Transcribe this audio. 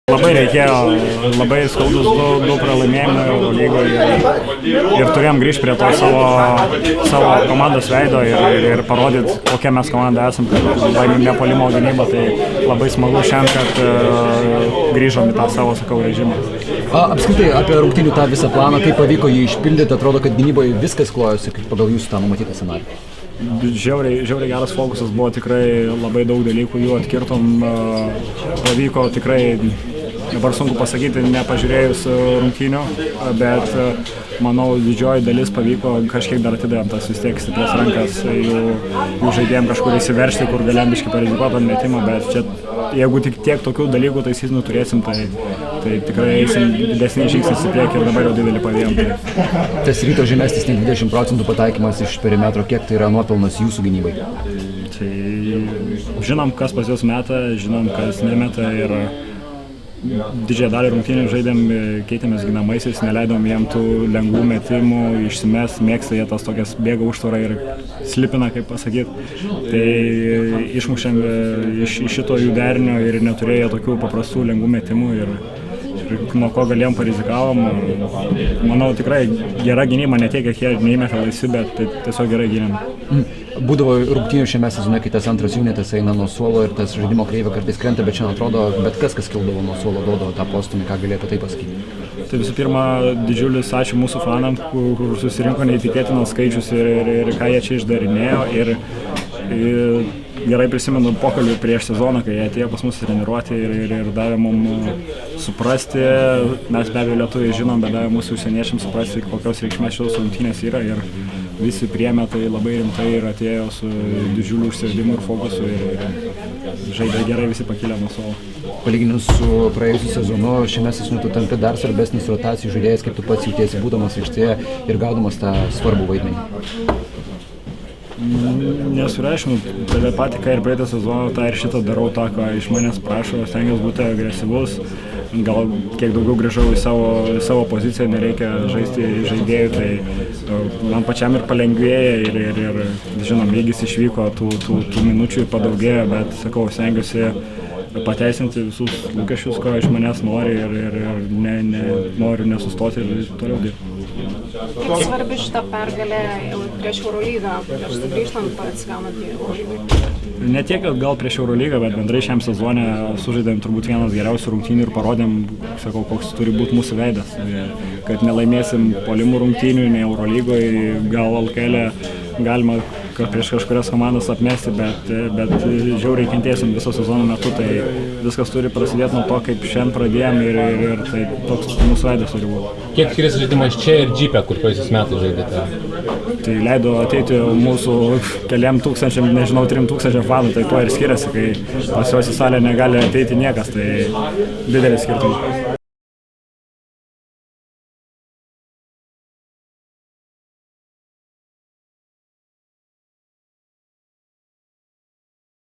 Labai reikėjo, labai skaudus du pralaimėjimai Eurolygoje ir turėjom grįžti prie to savo komandos veido ir parodyti, kokia mes komanda esam, kad laimim nepuolimo gynybą, tai labai smagu šiandien, kad grįžom į tą savo, režimą. Apskritai, apie rungtynių tą visą planą, kaip pavyko jį išpildyti, atrodo, kad gynyboje viskas klojosi pagal jūsų tą numatytą scenarijų. Žiauriai geras fokusas buvo, tikrai labai daug dalykų jų atkirtom, pavyko tikrai. Dabar sunku pasakyti, nepažiūrėjus rungtynių, bet manau, didžioji dalis pavyko, kažkiek dar atidavėm tas vis tiek stiprias rankas, jų žaidėjom kažkur įsiveršti, kur galėjom biškį parizikuoti ant metimo, bet čia, jeigu tik tiek tokių dalykų taisytinų turėsim, tai tikrai eisim didesnį žingsnis į priekį ir dabar jau didelį pavėjom. Tas Ryto žemesnis nei 20% pataikymas iš perimetro, kiek tai yra nuopelnas jūsų gynybai? Tai žinom, kas pas juos meta, žinom, kas nemeta ir didžiąją dalį rungtynių žaidėm, keitėmės ginamaisiais, neleidom jiem tų lengvų metimų, išsimes, mėgsta jie tas tokias bėga užtvarą ir slipina, kaip pasakyti. Tai išmušėm iš šito jų derinio ir neturėjo tokių paprastų lengvų metimų ir nuo ko galėjom parizikavom. Manau, tikrai gera gynyba, ne tiek, kiek jie neįmetė laisvi, bet tiesiog gerai gynėm. Būdavo rungtynių šiame sezone, kai tas antras junitas eina nuo suolo ir tas žaidimo kreivė kartais krenta, bet šiandien atrodo, bet kas kildavo nuo suolo, duodavo tą postumį, ką galėjo apie tai pasakyti. Tai visų pirma, didžiulis ačiū mūsų fanam, kur susirinko neįtikėtinas skaičius ir ką jie čia išdarinėjo. Ir gerai prisimenu pokalbį prieš sezoną, kai jie atėjo pas mus treniruoti ir davė mums suprasti, mes be abejo lietuviai žinom, bet davė mūsų užsieniečiams suprasti, kokios reikšmės šios rungtynės yra ir visi priėmė tai labai rimtai ir atėjo su didžiuliu užsėdimu ir fokusu ir žaidė gerai, visi pakilę nuo suolo. Palyginus su praėjusiu sezonu, šiame sezone tu tampi dar svarbesnis rotacijų žaidėjas, kaip tu pats jautiesi būdamas aikštėje ir gaudamas tą svarbų vaidmenį. Nesureiškinu, tada patį, ką ir praeitą sezoną, tą ir šitą darau, tą, ką iš manęs prašo, stengiuosi būti agresyvus, gal kiek daugiau grįžau į savo poziciją, nereikia žaisti žaidėjų, tai man pačiam ir palengvėja ir žinom, lygis išvyko, tų minučių padaugėjo, bet sakau, stengiuosi pateisinti visus lūkesčius, ko iš manęs nori ir noriu nesustoti ir toliau dirbti. Kiek svarbi šita pergalė prieš Eurolygą, prieš sugrįžtant atsigaunant į Eurolygą? Ne tiek, kad gal prieš Eurolygą, bet bendrai šiam sezone sužaidėm turbūt vienas geriausių rungtynių ir parodėm, sakau, koks turi būti mūsų veidas. Kad nelaimėsim puolimų rungtynių, ne Eurolygoje, gal LKL galima prieš kažkurias komandas apmesti, bet žiauriai kentėsim viso sezono metu, tai viskas turi prasidėti nuo to, kaip šiandien pradėjom ir tai toks mūsų veidas turi būti. Kiek skiriasi žaidimas čia ir Džype, kur praėjusiais metais žaidėte? Tai leido ateiti mūsų keliam tūkstančiam, nežinau, 3000 fanų, tai tuo ir skiriasi, kai pas juos į salę negali ateiti niekas, tai didelis skirtumas.